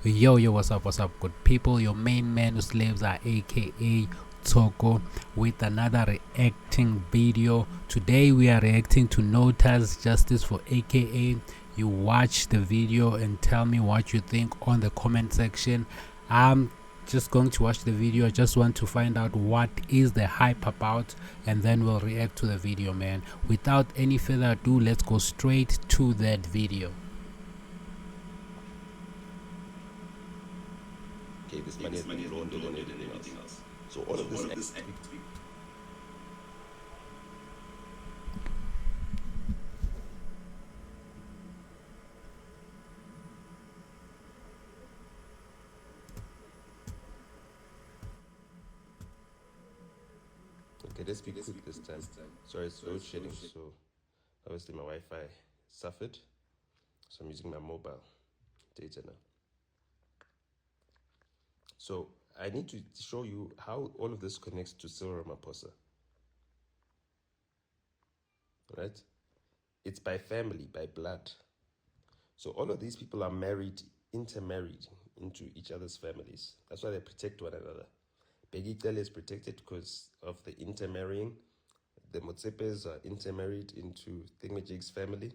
Yo, what's up, good people? Your main man who slaves are aka Toko with another reacting video. Today we are reacting to Nota's Justice for aka. You watch the video and tell me what you think on the comment section. I'm just going to watch the video. I just want to find out what is the hype about, and then we'll react to the video, man. Without any further ado, let's go straight to that video. Okay, this money has been laundered and everything else. So all of this activity. Okay, let's be quick this time. Sorry, it's load shedding, so obviously my Wi-Fi suffered. So I'm using my mobile data now. So I need to show you how all of this connects to Cyril Ramaphosa. Right? It's by family, by blood. So all of these people are married, intermarried into each other's families. That's why they protect one another. Begitele is protected because of the intermarrying. The Motsepes are intermarried into Thingamajig's family,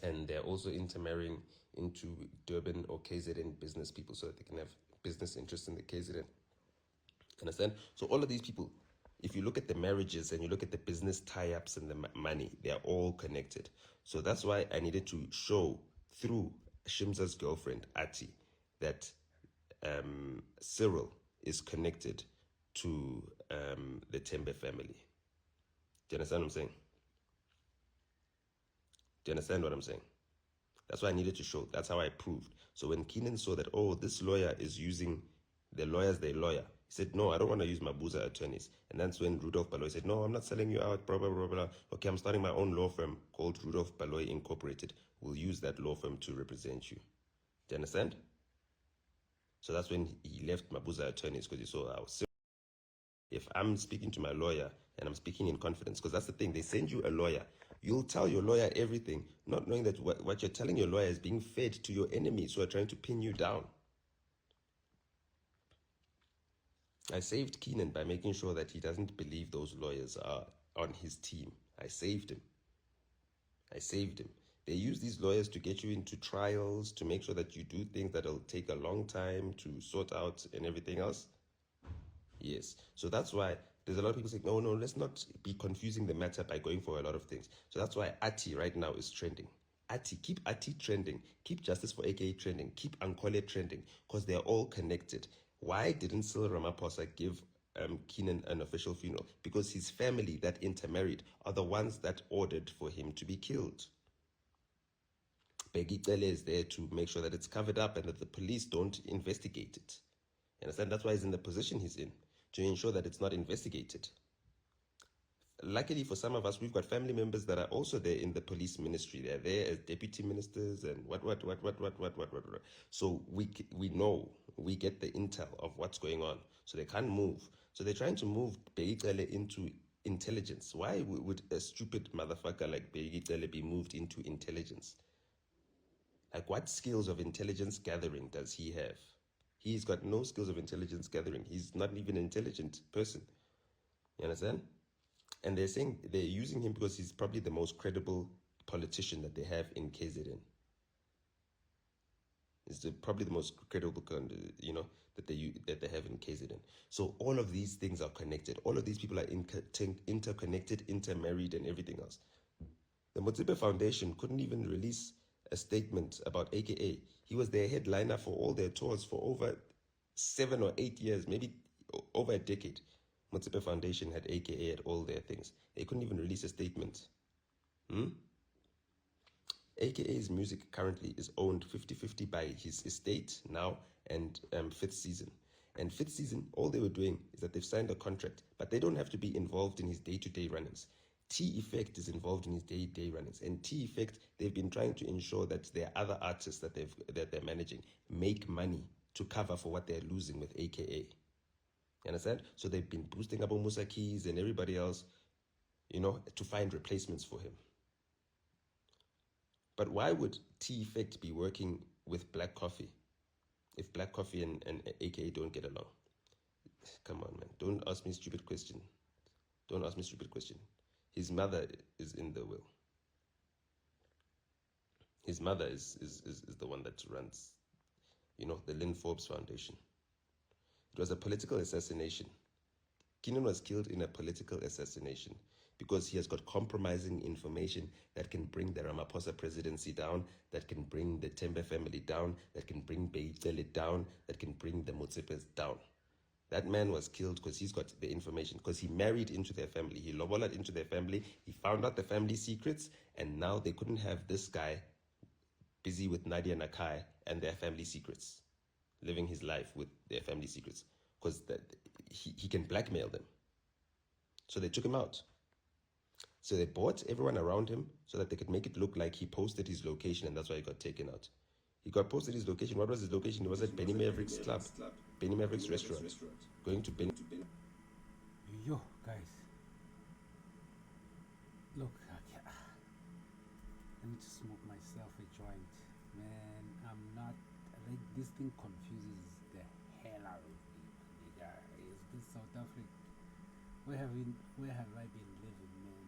and they're also intermarrying into Durban or KZN business people so that they can have business interests in the KZN. Understand? So all of these people, if you look at the marriages and you look at the business tie-ups and the money, they are all connected. So that's why I needed to show through Shimza's girlfriend, Ati, that Cyril is connected to the Tembe family. Do you understand what I'm saying? Do you understand what I'm saying? That's why I needed to show. That's how I proved. So when Keenan saw that, oh, this lawyer is using the lawyers, their lawyer, he said, no, I don't want to use Mabuza attorneys. And that's when Rudolph Baloyi said, no, I'm not selling you out, blah, blah, blah, blah. Okay, I'm starting my own law firm called Rudolph Baloyi Incorporated. We'll use that law firm to represent you. Do you understand? So that's when he left Mabuza attorneys, because he saw how serious. If I'm speaking to my lawyer and I'm speaking in confidence, because that's the thing, they send you a lawyer. You'll tell your lawyer everything, not knowing that what you're telling your lawyer is being fed to your enemies who are trying to pin you down. I saved Keenan by making sure that he doesn't believe those lawyers are on his team. I saved him. I saved him. They use these lawyers to get you into trials, to make sure that you do things that'll take a long time to sort out and everything else. Yes. So that's why there's a lot of people saying, no, let's not be confusing the matter by going for a lot of things. So that's why Ati right now is trending. Keep Ati trending. Keep Justice for AKA trending. Keep Ankole trending, because they're all connected. Why didn't Cyril Ramaphosa give Keenan an official funeral? Because his family that intermarried are the ones that ordered for him to be killed. Begitele is there to make sure that it's covered up and that the police don't investigate it. You understand? That's why he's in the position he's in, to ensure that it's not investigated. Luckily for some of us, we've got family members that are also there in the police ministry. They're there as deputy ministers and what. So we know, we get the intel of what's going on. So they can't move. So they're trying to move Begitele into intelligence. Why would a stupid motherfucker like Begitele be moved into intelligence? Like, what skills of intelligence gathering does he have? He's got no skills of intelligence gathering. He's not even an intelligent person. You understand? And they're saying they're using him because he's probably the most credible politician that they have in KZN. He's probably the most credible, that they have in KZN. So all of these things are connected. All of these people are interconnected, intermarried, and everything else. The Motsepe Foundation couldn't even release a statement about AKA. He was their headliner for all their tours for over 7 or 8 years, maybe over a decade. Motsepe Foundation had AKA at all their things. They couldn't even release a statement. AKA's music currently is owned 50-50 by his estate now and Fifth Season. And Fifth Season, all they were doing is that they've signed a contract, but they don't have to be involved in his day-to-day runnings. T-Effect is involved in his day-to-day runnings, and T-Effect, they've been trying to ensure that their other artists that they're managing make money to cover for what they're losing with AKA. You understand? So they've been boosting Abu Musa Keys and everybody else, to find replacements for him. But why would T-Effect be working with Black Coffee if Black Coffee and AKA don't get along. Come on, man. Don't ask me stupid question. Don't ask me stupid question. His mother is in the will. His mother is the one that runs, the Lynn Forbes Foundation. It was a political assassination. Keenan was killed in a political assassination because he has got compromising information that can bring the Ramaphosa presidency down, that can bring the Tembe family down, that can bring Beyitele down, that can bring the Motsepes down. That man was killed because he's got the information, because he married into their family. He lobola into their family. He found out the family secrets, and now they couldn't have this guy busy with Nadia Nakai and their family secrets, living his life with their family secrets, because he can blackmail them. So they took him out. So they bought everyone around him so that they could make it look like he posted his location, and that's why he got taken out. He got posted his location. What was his location? It was at Benny Maverick's club, Benny Maverick's restaurant. Going to Benny. Yo, guys. Look, let me just smoke myself a joint. Man, I'm not, like, this thing confuses the hell out of me, nigga. It's been South Africa. Where have I been living, man?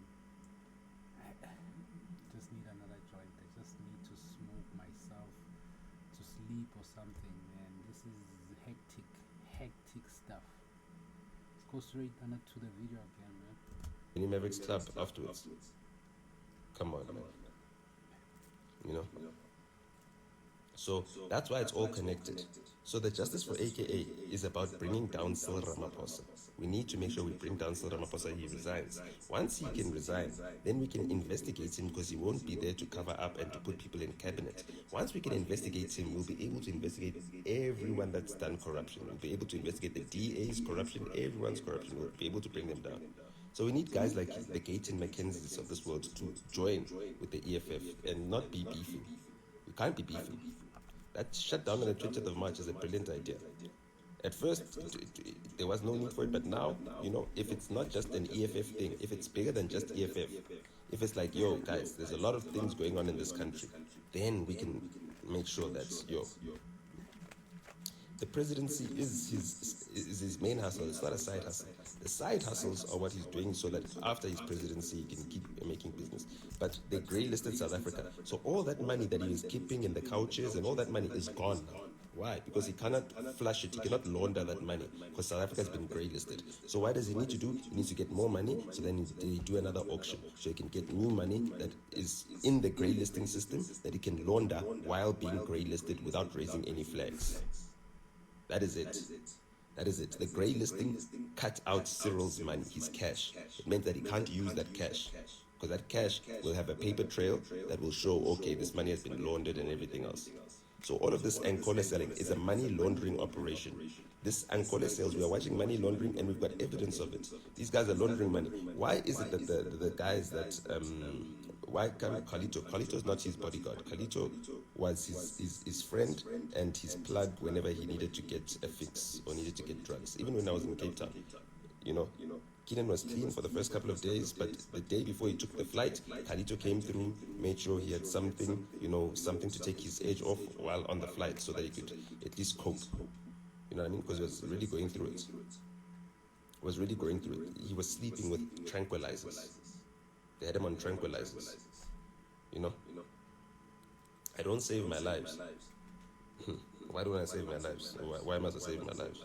I just need another joint. I just need to smoke myself to sleep or something, man. This is hectic stuff. Let's go straight to the video again, man. Benny Maverick's club afterwards. Come on, man. So that's why it's all connected. So the Justice for AKA is about bringing down Cyril Ramaphosa. We need to make sure we bring down Cyril Ramaphosa. He resigns. Once he can resign, then we can investigate him, because he won't be there to cover up and to put people in cabinet. Once we can investigate him, we'll be able to investigate everyone that's done corruption. We'll be able to investigate the DA's corruption, everyone's corruption. We'll be able to bring them down. So we need guys like the Gates and McKenzies of this world to join with the EFF and not be beefing. We can't be beefing. That shutdown on the 20th of March is a brilliant idea. At first, there was no need for it, but now, if it's not just an EFF thing, if it's bigger than just EFF, if it's like, yo, guys, there's a lot of things going on in this country, then we can make sure that, the presidency is his main hustle. It's not a side hustle. The side hustles are what he's doing so that after his presidency, he can keep making business. But they grey-listed South Africa. So all that money that he was keeping in the couches and all that money is gone now. Why? Because he cannot flush it. He cannot launder that money because South Africa has been grey-listed. So what does he need to do? He needs to get more money. So then they do another auction. So he can get new money that is in the grey-listing system that he can launder while being grey-listed without raising any flags. That is it. That is it. The grey listing cut out Cyril's money, his cash. It meant that he can't use that cash, because that cash will have a paper trail that will show, okay, this money has been laundered and everything else. So all of this Ankole selling is a money laundering operation. This Ankole sales, we are watching money laundering and we've got evidence of it. These guys are laundering money. Why is it that the guys that, why come Khalito? Khalito is not his bodyguard. Khalito was his friend and his plug whenever he needed to get a fix or needed to get drugs. Even when I was in Cape Town, Keenan was clean for the first couple of days, but the day before he took the flight, Khalito came through, made sure he had something, something to take his edge off while on the flight so that he could at least cope. You know what I mean? Because he was really going through it. He was sleeping with tranquilizers. They had him on tranquilizers. I don't save my lives. Why don't I save my lives? Why must I save my lives?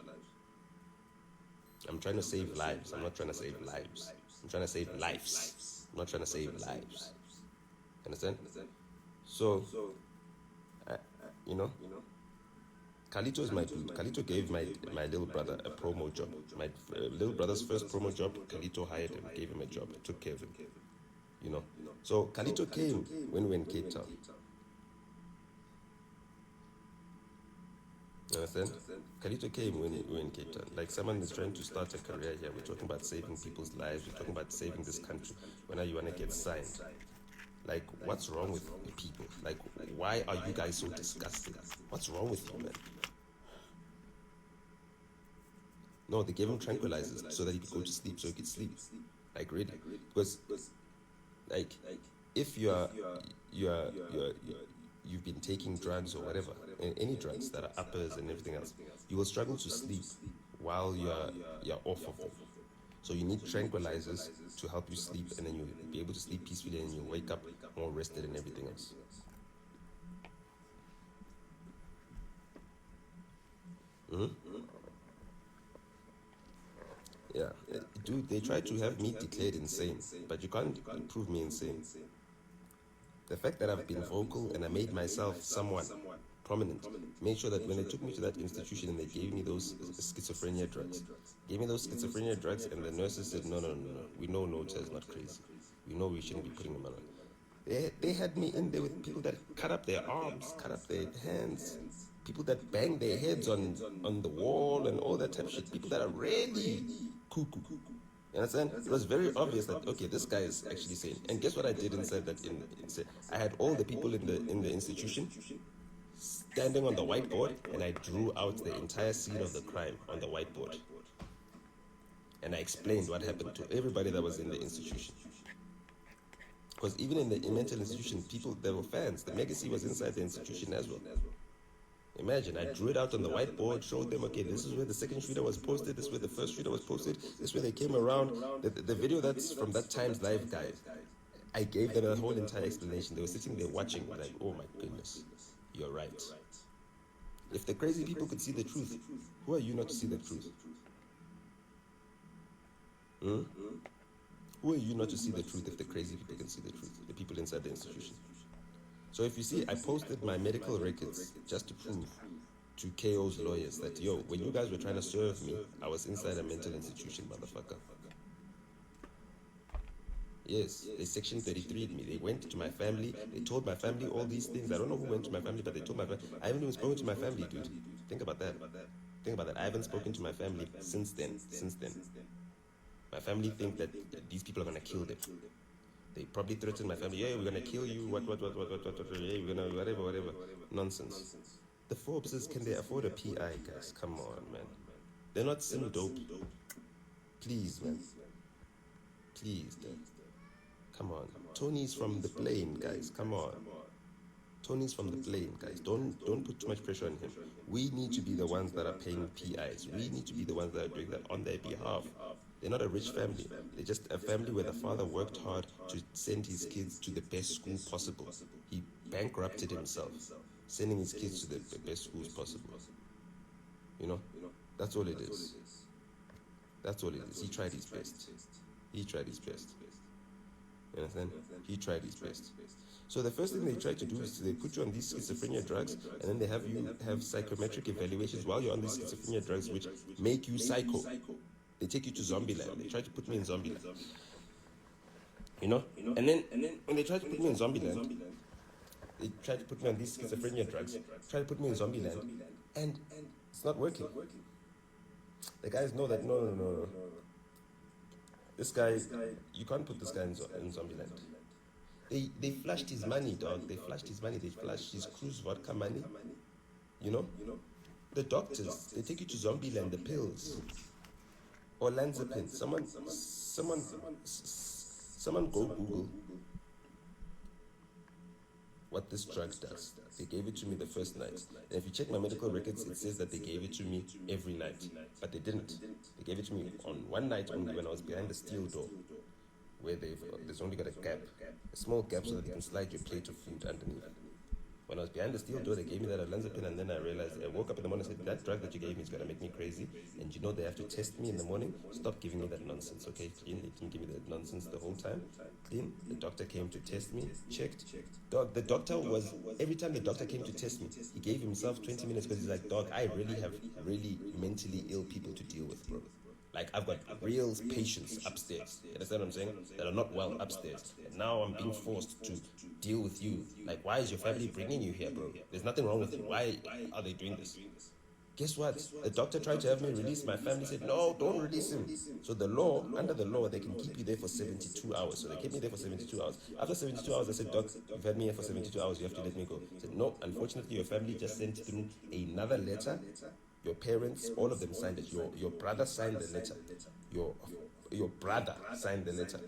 I'm trying to save lives. I'm not trying to save lives. I'm trying to save lives. I'm not trying to save lives. Understand? So, Khalito is my dude. Khalito gave my little brother a promo job. My little brother's first promo job, Khalito hired him, gave him a job, took care of him. So Khalito came when we were in Cape Town. You understand? Khalito came when we were in Cape Town. Like someone is trying to start a career here. We're talking about saving people's lives. We're talking about saving this country. When you want to get signed. Like, what's wrong with people? Like, why are you guys so disgusted? What's wrong with you, man? No, they gave him tranquilizers so that he could go to sleep, so he could sleep. Like, really? Because, like, if you're you've been taking drugs or whatever, any drugs that are uppers and everything else, you will struggle to sleep while you're off of them. So you need tranquilizers to help you sleep, and then you'll be able to sleep peacefully, and you'll wake up more rested and everything else. Yeah, dude, they tried to have me declared insane, but you can't prove me insane. The fact that I've been vocal and I made myself someone prominent made sure that when they took me to that institution and they gave me those schizophrenia drugs, and the nurses said, no, we know Nota is not crazy. We know we shouldn't be putting him on. They had me in there with people that cut up their arms, cut up their hands, people that bang their heads on the wall and all that type of shit, people that are really cuckoo. You understand? It was very obvious that, okay, this guy is actually sane. And guess what I did inside that? I had all the people in the institution standing on the whiteboard, and I drew out the entire scene of the crime on the whiteboard. And I explained what happened to everybody that was in the institution. Because even in the mental institution, people, there were fans. The legacy was inside the institution as well. Imagine, I drew it out on the whiteboard, showed them, okay, this is where the second shooter was posted, this is where the first shooter was posted, this is where they came around. The video that's from that Times Live guide, I gave them a whole entire explanation. They were sitting there watching, like, oh my goodness, you're right. If the crazy people could see the truth, who are you not to see the truth? Who are you not to see the truth if the crazy people can see the truth? The people inside the institution. So if you see, I posted my medical records just to prove to KO's lawyers that, yo, when you guys were trying to serve me, I was inside a mental institution, motherfucker. Yes, they section 33'd me. They went to my family. They told my family all these things. I don't know who went to my family, but they told my family. I haven't even spoken to my family, dude. Think about that. I haven't spoken to my family since then. My family think that these people are going to kill them. They probably threatened my family, yeah, we're going to kill you, what, yeah, we're going to, whatever. Nonsense. The Forbeses, can they afford a PI, guys? Come on, man. They're not sim dope. Please, man. Please, dude. Come on. Tony's from the plane, guys. Come on. Tony's from the plane, guys. Don't put too much pressure on him. We need to be the ones that are paying PIs. We need to be the ones that are doing that on their behalf. They're not a rich family. They're just a family where the father worked hard to send his kids to the best school possible. He bankrupted himself, sending his kids to the best schools possible. You know? That's all it is. That's all it is. He tried his best. You understand? He tried his best. So the first thing they try to do is they put you on these schizophrenia drugs, and then they have you have psychometric evaluations while you're on these schizophrenia drugs, which make you psycho. They take you to zombie land. They try to put me in zombie land. You know? And then when they try to put me in zombie land, they try to put me on these schizophrenia drugs, try to put me in zombie land, and it's not working. The guys know that, no. This guy, you can't put this guy in zombie land. They flashed his money, dog. They flashed his cruise vodka money. You know? The doctors, they take you to zombie land, the pills. Or Lanzapin. Someone go Google what this drug does. They gave it to me the first night. And if you check my medical records, it says that they gave it to me every night. But they didn't. They gave it to me on one night only when I was behind the steel door, where there's only got a small gap so that you can slide your plate of food underneath. When I was behind the steel door, they gave me that Olanzapine, and then I realized, I woke up in the morning and said, that drug that you gave me is going to make me crazy. And you know they have to test me in the morning. Stop giving me that nonsense, okay? Clean. They didn't give me that nonsense the whole time. Clean. The doctor came to test me, checked. Dog, the doctor was, every time the doctor came to test me, he gave himself 20 minutes because he's like, dog, I really have really mentally ill people to deal with, bro. Like, I've got real patients upstairs, you understand what I'm saying, that are not well upstairs. And now I'm being forced to deal with you. Like, why is your family bringing you here, bro? There's nothing wrong with you. Why are they doing this? Guess what? The doctor tried to have me release. My family said, no, don't release him. So the law, under the law, they can keep you there for 72 hours. So they kept me there for 72 hours. After 72 hours, I said, doc, you've had me here for 72 hours. You have to let me go. I said, no, unfortunately, your family just sent through another letter. Your parents, all of them signed it. Your brother signed the letter. Your brother signed the letter.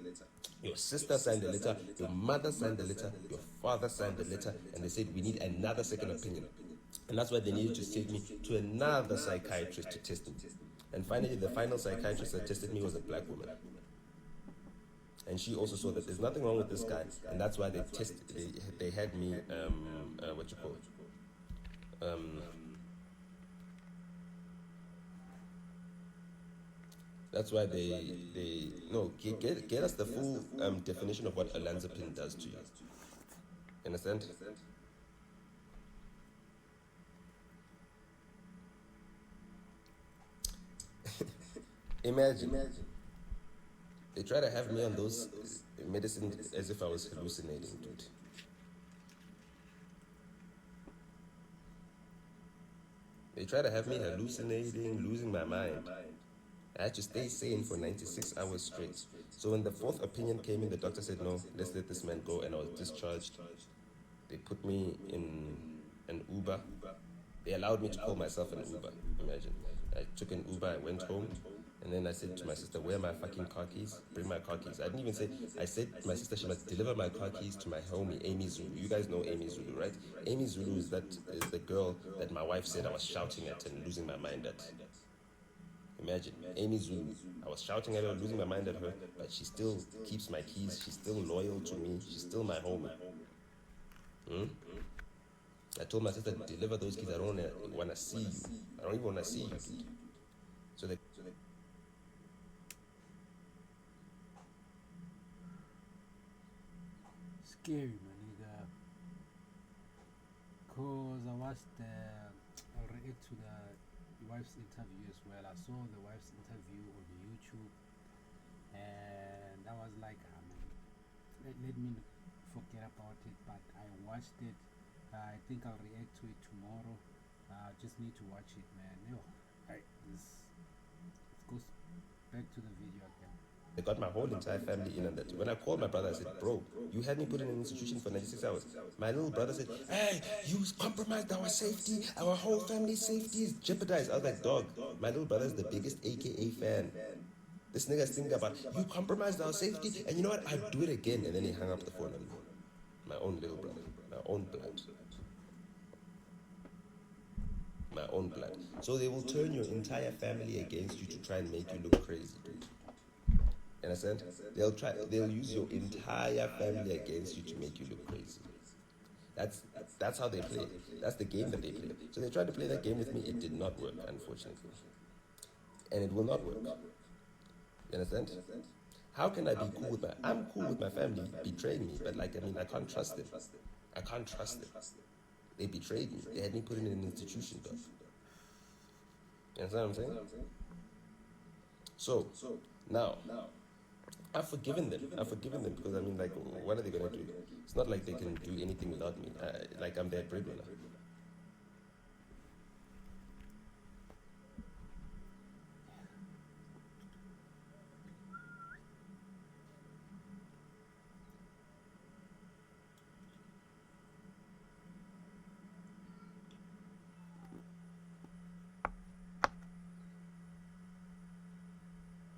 Your sister signed the letter, your mother signed the letter, your father signed the letter, and they said we need another second opinion. And that's why they needed to take me to another psychiatrist to test me. And finally, the final psychiatrist that tested me was a black woman. And she also saw that there's nothing wrong with this guy, and that's why they had me what you call it, that's why they no get us the full definition of what olanzapine does to you. Understand? Imagine they try to have me on those medicines as if I was hallucinating, dude. They try to have me hallucinating, losing my mind. I had to stay sane for 96 hours straight. So when the fourth opinion came in, the doctor said, no, let's let this man go, and I was discharged. They put me in an Uber. They allowed me to call myself an Uber, imagine. I took an Uber, I went home, and then I said to my sister, where are my fucking car keys? Bring my car keys. I didn't even say, I said to my sister, she must deliver my car keys to my homie, Amy Zulu. You guys know Amy Zulu, right? Amy Zulu is the girl that my wife said I was shouting at and losing my mind at. Imagine, Amy Zulu. I was shouting at her, losing my mind at her, but she still keeps my keys. She's still loyal to me. She's still my homie. I told my sister, deliver those keys. I don't want to see you. I don't even want to see you, dude. So they Scary, my nigga. Cause I watched I'll react to the wife's interview as well. I saw the wife's interview on YouTube, and I was like, man, let me forget about it. But I watched it. I think I'll react to it tomorrow. I just need to watch it, man. Yo, let's go back to the video again. They got my whole entire family in on that. When I called my brother, I said, bro, you had me put in an institution for 96 hours. My little brother said, hey, you compromised our safety. Our whole family's safety is jeopardized. I was like, dog, my little brother's the biggest AKA fan. This nigga's thinking about, you compromised our safety, and you know what? I'd do it again. And then he hung up the phone on me. My own little brother, my own blood. My own blood. So they will turn your entire family against you to try and make you look crazy, dude. Understand? They'll use your entire family against you to make you look crazy. That's how they play. That's the game that they play. So they tried to play that game with me. It did not work, unfortunately. And it will not work. You understand? How can I be cool with I'm cool with my family betraying me, but like, I mean, I can't trust them. I can't trust them. They betrayed me. They had me put in an institution, dog. You understand what I'm saying? So, now, I've forgiven them. I've forgiven them because, I mean, like, what are they going to do? It's not like they can do anything without me. Like, I'm their breadwinner.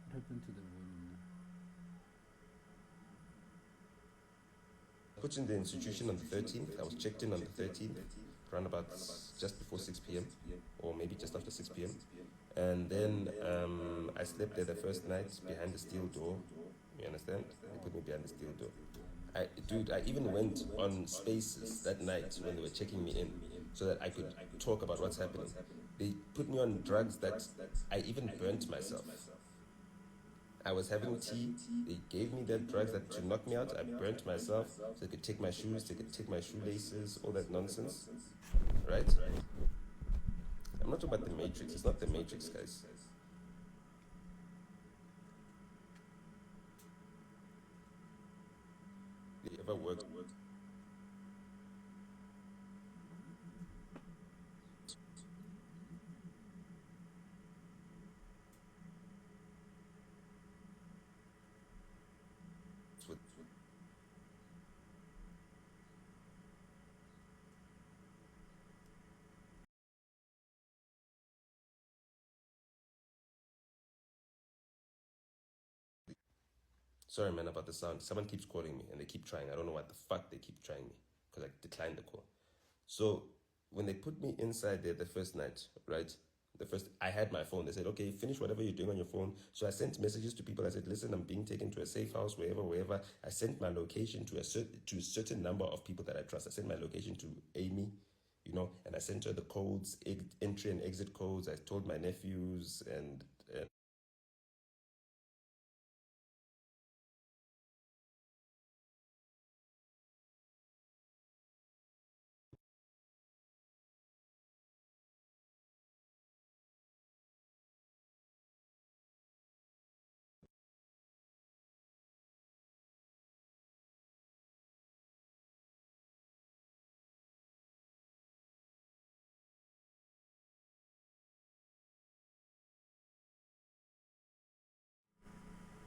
What happened to the volume? Put in the institution on the 13th. I was checked in on the 13th, around about just before 6 p.m. or maybe just after 6 p.m. And then I slept there the first night behind the steel door. You understand? They put me behind the steel door. I even went on Spaces that night when they were checking me in so that I could talk about what's happening. They put me on drugs that I even burnt myself. I was having tea. They gave me that drugs that to knock me out. I burnt myself so they could take my shoes, they could take my shoelaces, all that nonsense. Right? I'm not talking about the Matrix. It's not the Matrix, guys. They ever worked with Sorry, man, about the sound. Someone keeps calling me and they keep trying. I don't know what the fuck they keep trying me because I declined the call. So when they put me inside there the first night, right? I had my phone. They said, okay, finish whatever you're doing on your phone. So I sent messages to people. I said, listen, I'm being taken to a safe house, wherever. I sent my location to a certain number of people that I trust. I sent my location to Amy, and I sent her the codes, entry and exit codes. I told my nephews and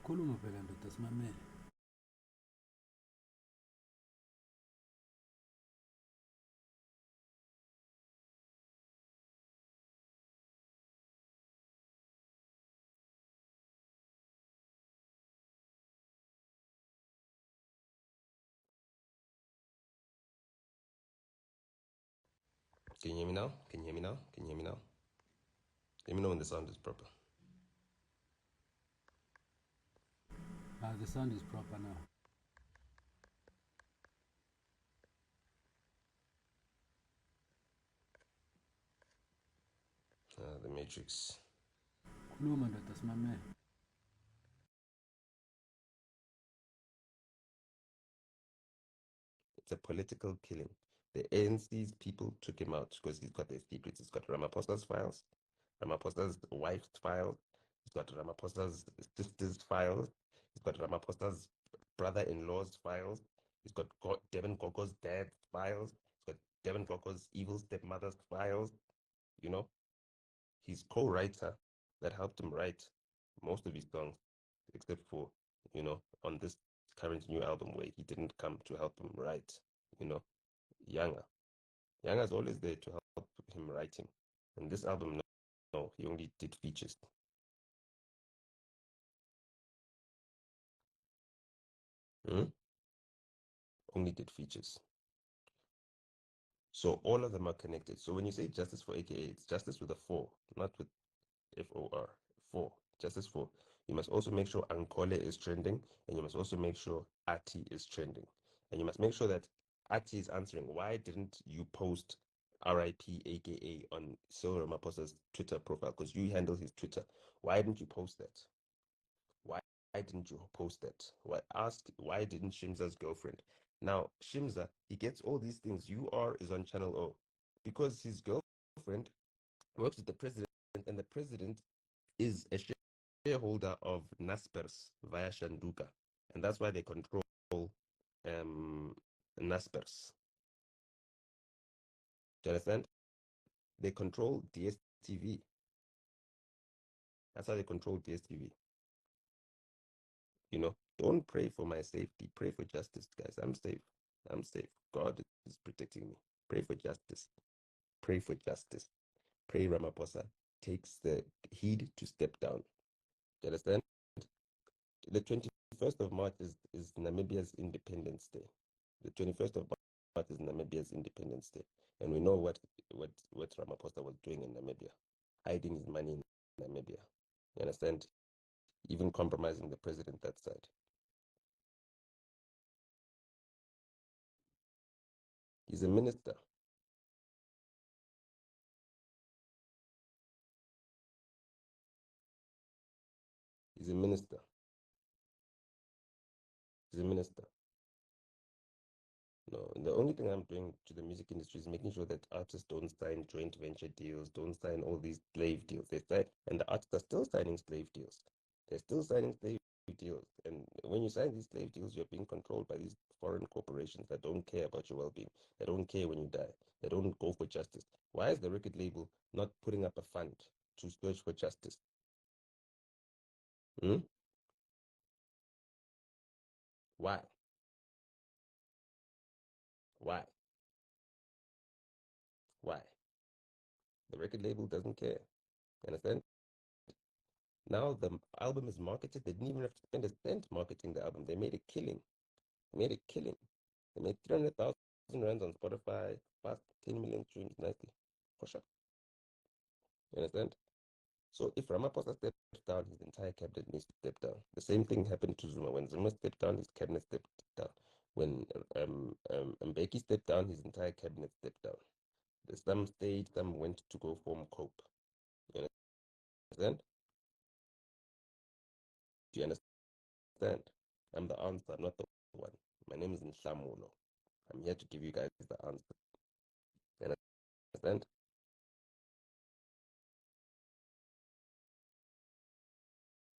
Khuluma phela ndoda simamele. can you hear me now? Can you hear me now? Can you hear me now? Let me know when the sound is proper. The sound is proper now. The Matrix. Khuluma ndoda simamele. It's a political killing. The ANC's people took him out because he's got their secrets. He's got Ramaphosa's files, Ramaphosa's wife's files, he's got Ramaphosa's sister's files, he's got Ramaphosa's brother-in-law's files, he's got Devin Gogo's dad's files, he's got Devin Gogo's evil stepmother's files. You know, he's co-writer that helped him write most of his songs, except for, on this current new album where he didn't come to help him write, Younger. Younger is always there to help him writing. And this album, no, he only did features. Hmm? Only did features. So all of them are connected. So when you say justice for AKA, it's justice with a 4, not with FOR. 4. Justice for. You must also make sure Ankole is trending, and you must also make sure Ati is trending. And you must make sure that Ati is answering. Why didn't you post RIP AKA on Cyril Ramaphosa's Twitter profile? Because you handle his Twitter. Why didn't you post that? Why didn't you post that? Why didn't Shimza's girlfriend? Now, Shimza, he gets all these things. UR is on Channel O because his girlfriend works with the president, and the president is a shareholder of Naspers via Shanduka. And that's why they control Naspers. Do you understand? They control DSTV. That's how they control DSTV. Don't pray for my safety. Pray for justice, guys. I'm safe. I'm safe. God is protecting me. Pray for justice. Pray for justice. Pray Ramaphosa takes the heed to step down. Do you understand? The 21st of March is Namibia's Independence Day. The 21st of March is Namibia's Independence Day. And we know what Ramaphosa was doing in Namibia, hiding his money in Namibia. You understand? Even compromising the president that side. He's a minister. He's a minister. He's a minister. No, the only thing I'm doing to the music industry is making sure that artists don't sign joint venture deals, don't sign all these slave deals. They sign, and the artists are still signing slave deals. They're still signing slave deals. And when you sign these slave deals, you're being controlled by these foreign corporations that don't care about your well-being. They don't care when you die. They don't go for justice. Why is the record label not putting up a fund to search for justice? Hmm? Why? Why? Why? The record label doesn't care. You understand? Now the album is marketed. They didn't even have to spend a cent marketing the album. They made a killing. They made a killing. They made 300,000 rands on Spotify, past 10 million streams nicely. For sure. You understand? So if Ramaphosa steps down, his entire cabinet needs to step down. The same thing happened to Zuma. When Zuma stepped down, his cabinet stepped down. When Mbeki stepped down, his entire cabinet stepped down. Some stayed, some went to go form COPE. You understand? Do you understand? I'm the answer, not the one. My name is Nshamulo. I'm here to give you guys the answer. You understand?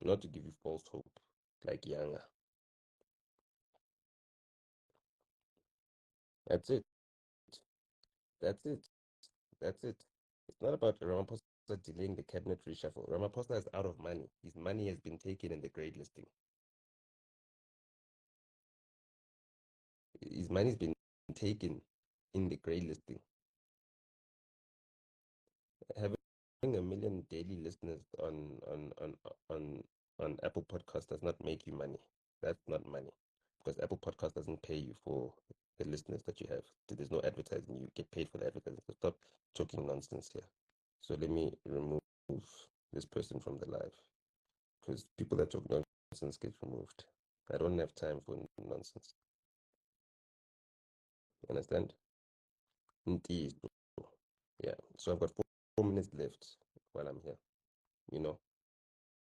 Not to give you false hope, like Yanga. That's it. That's it. That's it. It's not about Ramaphosa delaying the cabinet reshuffle. Ramaphosa is out of money. His money has been taken in the grade listing. His money's been taken in the grade listing. Having a million daily listeners on on Apple Podcast does not make you money. That's not money, because Apple Podcast doesn't pay you for the listeners that you have. There's no advertising. You get paid for the advertising. So stop talking nonsense here. So let me remove this person from the live, because people that talk nonsense get removed. I don't have time for nonsense. You understand? Indeed. Yeah. So I've got 4 minutes left while I'm here. You know,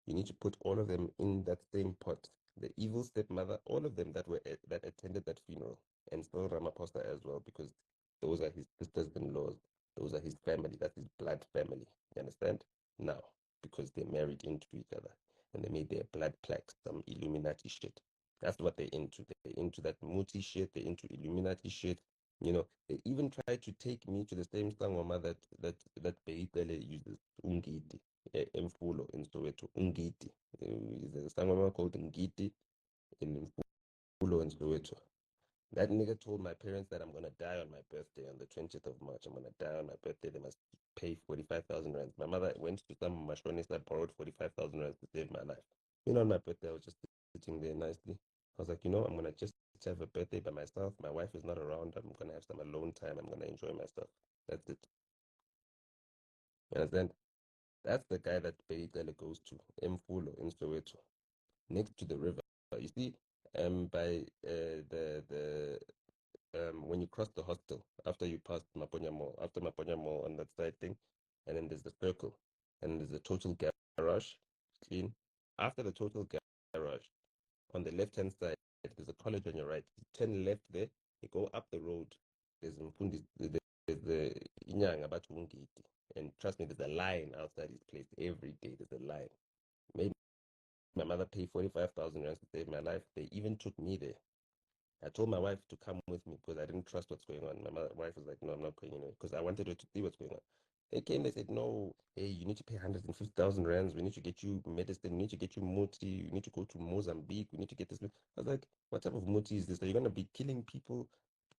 you need to put all of them in that same pot. The evil stepmother, all of them that attended that funeral, and still Ramaphosa as well, because those are his sisters-in-laws. Those are his family. That's his blood family. You understand? Now, because they married into each other and they made their blood plaques, some Illuminati shit. That's what they're into. They're into that Muti shit. They're into Illuminati shit. You know, they even tried to take me to the same sangoma that Beitele uses, Ungiti, Emfulo in Soweto, Ungiti. There's a sangoma called Ngiti in Mfulo in Soweto. That nigga told my parents that I'm gonna die on my birthday on the 20th of March. I'm gonna die on my birthday. They must pay 45,000 rands. My mother went to some mashonis that borrowed 45,000 rands to save my life. You know, on my birthday, I was just sitting there nicely. I was like, you know, I'm gonna just have a birthday by myself. My wife is not around. I'm gonna have some alone time. I'm gonna enjoy myself. That's it. You understand? That's the guy that Beitele goes to, Mfulo in Soweto, next to the river. You see, by the when you cross the hostel after you pass Maponya Mall, after Maponya Mall on that side thing, and then there's the circle, and there's the total garage, clean. After the total garage, on the left hand side, there's a college on your right. You turn left there, you go up the road. There's Mfundi, there's the Inyanga Batungiti. And trust me, there's a line outside his place every day. There's a line. Made my mother pay 45,000 rands to save my life. They even took me there. I told my wife to come with me because I didn't trust what's going on. My wife was like, no, I'm not going, because I wanted her to see what's going on. They came, they said, no, hey, you need to pay 150,000 rands. We need to get you medicine. We need to get you muti. You need to go to Mozambique. We need to get this. I was like, what type of muti is this? Are you going to be killing people,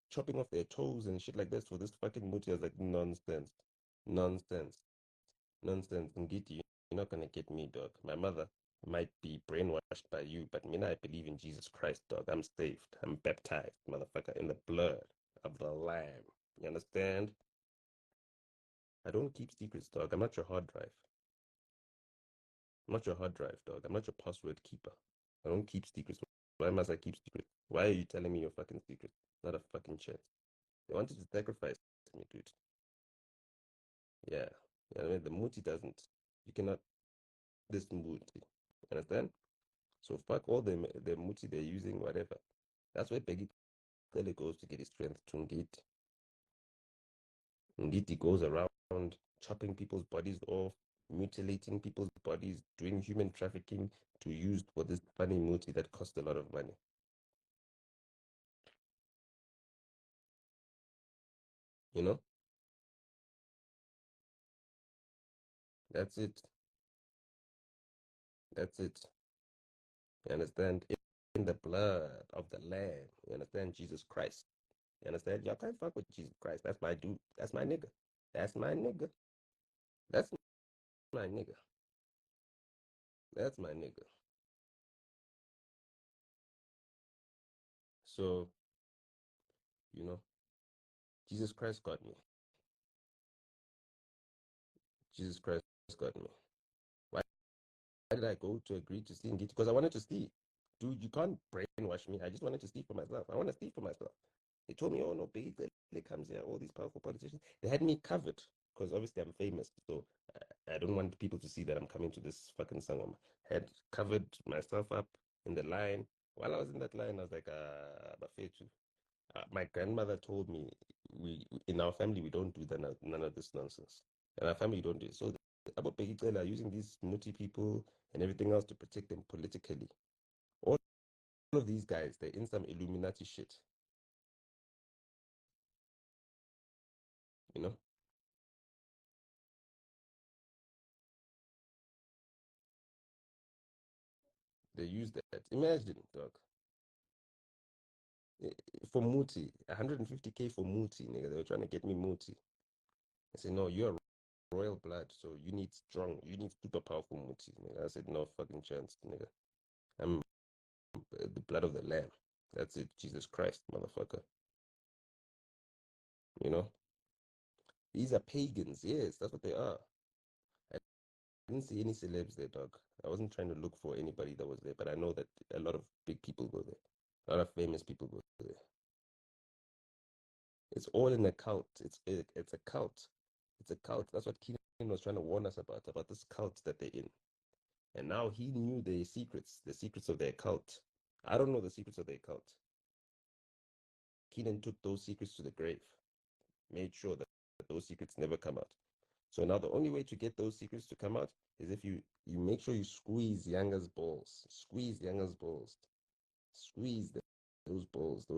chopping off their toes and shit like this for this fucking muti? I was like, nonsense. Nonsense. Nonsense. Ngiti, you're not going to get me, dog. My mother might be brainwashed by you, but me, I believe in Jesus Christ, dog. I'm saved. I'm baptized, motherfucker, in the blood of the Lamb. You understand? I don't keep secrets, dog. I'm not your hard drive. I'm not your hard drive, dog. I'm not your password keeper. I don't keep secrets. Why must I keep secrets? Why are you telling me your fucking secret? Not a fucking chance. They wanted to sacrifice me, dude. Yeah. You know what I mean? The Muti doesn't. You cannot. This Muti. Understand? So fuck all the Muti they're using, whatever. That's where Peggy Tele goes to get his strength to Ngiti. Ngiti goes around chopping people's bodies off, mutilating people's bodies, doing human trafficking to use for this funny Muti that costs a lot of money. You know? That's it. That's it. You understand? In the blood of the Lamb. You understand? Jesus Christ. You understand? Y'all can't fuck with Jesus Christ. That's my dude. That's my nigga. That's my nigga. That's my nigga. That's my nigga. So, you know, Jesus Christ got me. Jesus Christ got me. Why did I go to agree to steal and get? Because I wanted to steal. Dude, you can't brainwash me. I just wanted to steal for myself. I want to steal for myself. They told me, oh no, big comes here, all these powerful politicians. They had me covered because obviously I'm famous. So I don't want people to see that I'm coming to this fucking sangoma. Had covered myself up in the line. While I was in that line, I was like, Bafetu. My grandmother told me we in our family we don't do none of this nonsense. In our family, we don't do it. So about Peggy are using these nutty people and everything else to protect them politically. All of these guys, they're in some Illuminati shit. You know, they use that. Imagine, dog, for Muti, 150K for Muti, nigga. They were trying to get me Muti. I said, no, you're royal blood, so you need super powerful Muti, nigga. I said, no fucking chance, nigga. I'm the blood of the lamb. That's it, Jesus Christ, motherfucker. You know, these are pagans. Yes, that's what they are. I didn't see any celebs there, dog. I wasn't trying to look for anybody that was there, but I know that a lot of big people go there. A lot of famous people go there. It's all in a cult. It's a cult. It's a cult. That's what Keenan was trying to warn us about this cult that they're in. And now he knew the secrets of their cult. I don't know the secrets of their cult. Keenan took those secrets to the grave, made sure that those secrets never come out. So now the only way to get those secrets to come out is if you make sure you squeeze Yanga's balls, squeeze Yanga's balls, squeeze those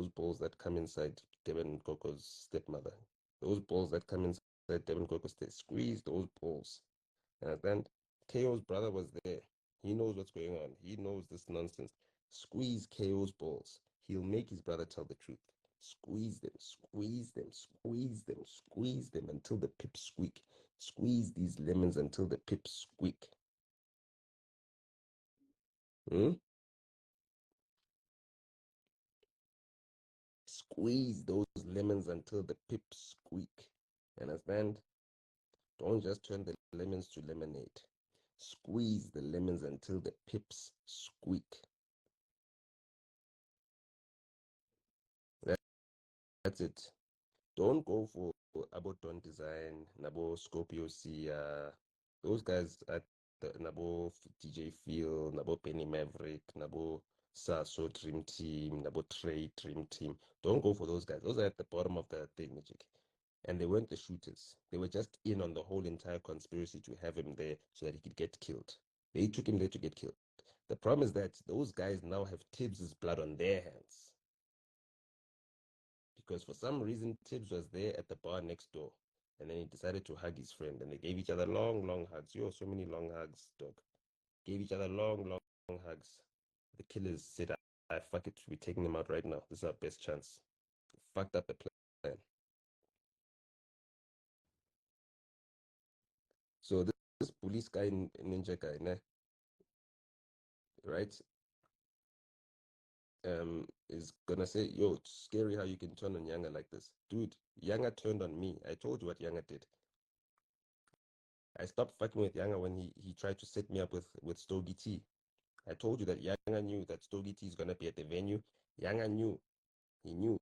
balls that come inside Devin Coco's stepmother, those balls that come inside Devin Coco's squeeze those balls. And then KO's brother was there. He knows what's going on. He knows this nonsense. Squeeze KO's balls. He'll make his brother tell the truth. Squeeze them, squeeze them, squeeze them, squeeze them until the pips squeak. Squeeze these lemons until the pips squeak. Hmm? Squeeze those lemons until the pips squeak. Understand? Don't just turn the lemons to lemonade. Squeeze the lemons until the pips squeak. That's it. Don't go for about Don Design, Nabo Scorpio C, those guys at the Nabo DJ Phil, Nabo Penny Maverick, Nabo Sasso Dream Team, Nabo Trey Dream Team. Don't go for those guys. Those are at the bottom of the thing, Magic. And they weren't the shooters. They were just in on the whole entire conspiracy to have him there so that he could get killed. They took him there to get killed. The problem is that those guys now have Tibbs's blood on their hands. Because for some reason Tibbs was there at the bar next door, and then he decided to hug his friend, and they gave each other long, long hugs. Yo, so many long hugs, dog. Gave each other long, long, long hugs. The killers said, I fuck it, we're taking them out right now. This is our best chance. Fucked up the plan. So this police guy, ninja guy, né, right? Is gonna say, yo, it's scary how you can turn on Yanga like this. Dude, Yanga turned on me. I told you what Yanga did. I stopped fucking with Yanga when he tried to set me up with Stogie T. I told you that Yanga knew that Stogie T is gonna be at the venue. Yanga knew. He knew.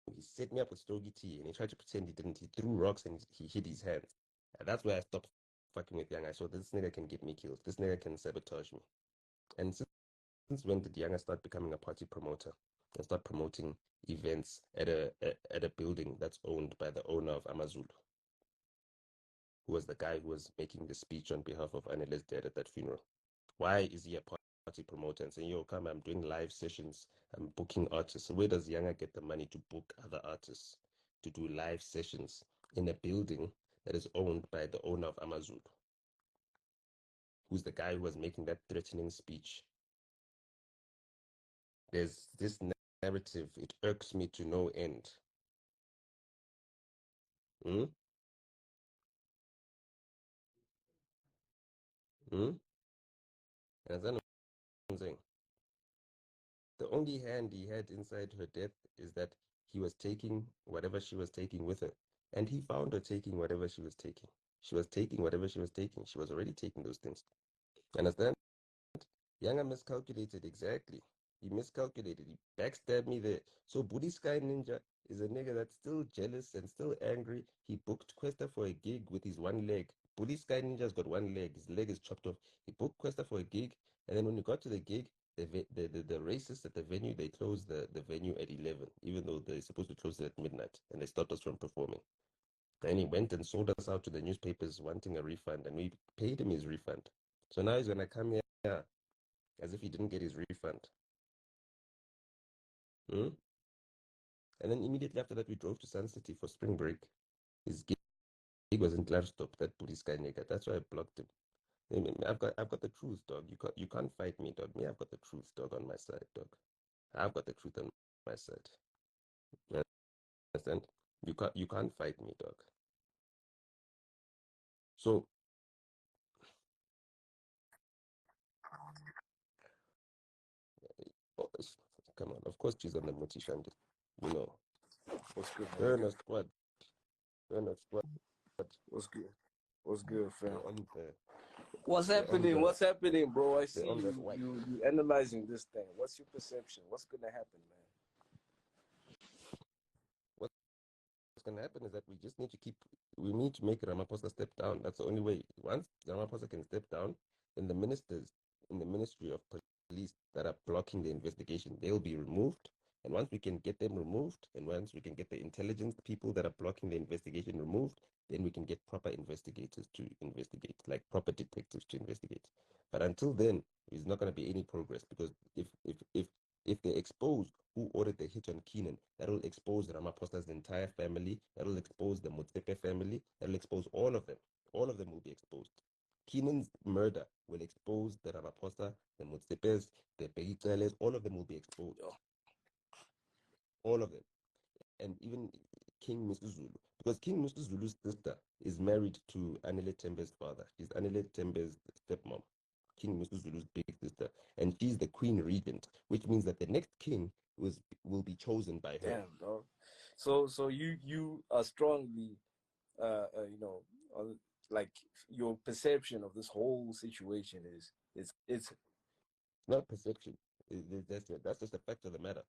He set me up with Stogie T and he tried to pretend he didn't. He threw rocks and he hit his hands. And that's where I stopped fucking with Yanga. I saw this nigga can get me killed. This nigga can sabotage me. And since when did Yanga start becoming a party promoter and start promoting events at a building that's owned by the owner of Amazulu, who was the guy who was making the speech on behalf of Anele's dad at that funeral? Why is he a party promoter and saying, yo, come, I'm doing live sessions, I'm booking artists? So where does Yanga get the money to book other artists to do live sessions in a building that is owned by the owner of Amazulu, who's the guy who was making that threatening speech? There's this narrative, it irks me to no end. Hmm? Hmm? And that's what I'm saying. The only hand he had inside her death is that he was taking whatever she was taking with her. And he found her taking whatever she was taking. She was taking whatever she was taking. She was already taking those things. Understand? Younger miscalculated, exactly. He miscalculated. He backstabbed me there. So Booty Sky Ninja is a nigga that's still jealous and still angry. He booked Questa for a gig with his one leg. Booty Sky Ninja's got one leg. His leg is chopped off. He booked Questa for a gig, and then when he got to the gig, the racists at the venue, they closed the venue at 11, even though they're supposed to close it at midnight, and they stopped us from performing. Then he went and sold us out to the newspapers wanting a refund, and we paid him his refund. So now he's gonna come here as if he didn't get his refund. Hmm? And then immediately after that, we drove to Sun City for spring break. His gig was in Gladstone, that police guy nigga. That's why I blocked him. I mean, I've got the truth, dog. You can't fight me, dog. Me, I've got the truth, dog, on my side, dog. I've got the truth on my side. You understand? You can't fight me, dog. So oh, come on, of course she's on the multi-shandi. You know. What's good, We're man? in a squad. We're in a squad. What's good? What's good, fam? They're on the What's they're on happening? the What's happening, bro? I see they're on that you, white. you analyzing this thing. What's your perception? What's gonna happen, man? What's going to happen is that we need to make Ramaphosa step down. That's the only way. Once Ramaphosa can step down, then the ministers in the Ministry of Police that are blocking the investigation, they'll be removed. And once we can get them removed, and once we can get the intelligence people that are blocking the investigation removed, then we can get proper investigators to investigate, like proper detectives to investigate. But until then, there's not going to be any progress because if they expose who ordered the hit on Keenan, that'll expose Ramaphosa's entire family, that'll expose the Motsepe family, that'll expose all of them. All of them will be exposed. Keenan's murder will expose the Ramaphosa, the Motsepes, the Begiteles, all of them will be exposed. All of them. And even King Mr. Zulu. Because King Mr. Zulu's sister is married to Anile Tembe's father. She's Anile Tembe's stepmom. King Mr. Zulu's big sister. And she's the queen regent, which means that the next king will be chosen by her. Damn, dog. So you are strongly, you know, like your perception of this whole situation is it's Not perception. That's just a fact of the matter.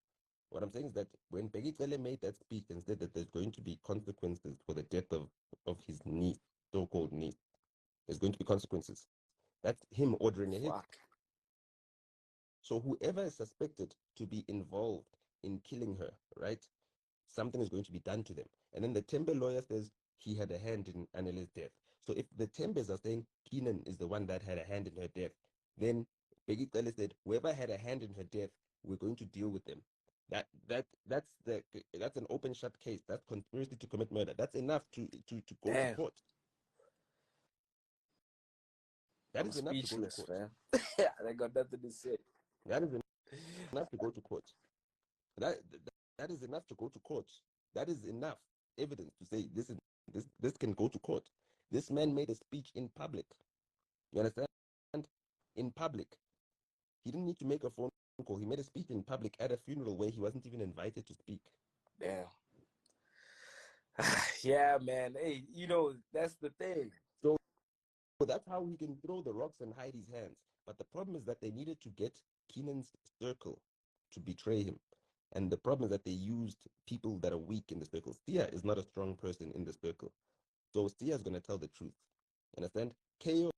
What I'm saying is that when Begitele made that speech and said that there's going to be consequences for the death of his niece, so-called niece, there's going to be consequences. That's him ordering a hit. fuck. So whoever is suspected to be involved in killing her, right? Something is going to be done to them. And then the Tembe lawyer says he had a hand in Anile's death. So if the Tembes are saying Keenan is the one that had a hand in her death, then Begitele said whoever had a hand in her death, we're going to deal with them. That's an open shut case. That's conspiracy to commit murder. That's enough to go to Damn. court. That I'm is enough to go to speechless, court. fam. I got nothing to say. That is enough to go to court. That is enough to go to court. That is enough evidence to say this can go to court. This man made a speech in public. You understand? In public. He didn't need to make a phone call. He made a speech in public at a funeral where he wasn't even invited to speak. Damn. Yeah, man. Hey, you know, that's the thing. So that's how he can throw the rocks and hide his hands. But the problem is that they needed to get Keenan's circle to betray him. And the problem is that they used people that are weak in the circle. Sia is not a strong person in the circle. So Sia is going to tell the truth. Understand? KO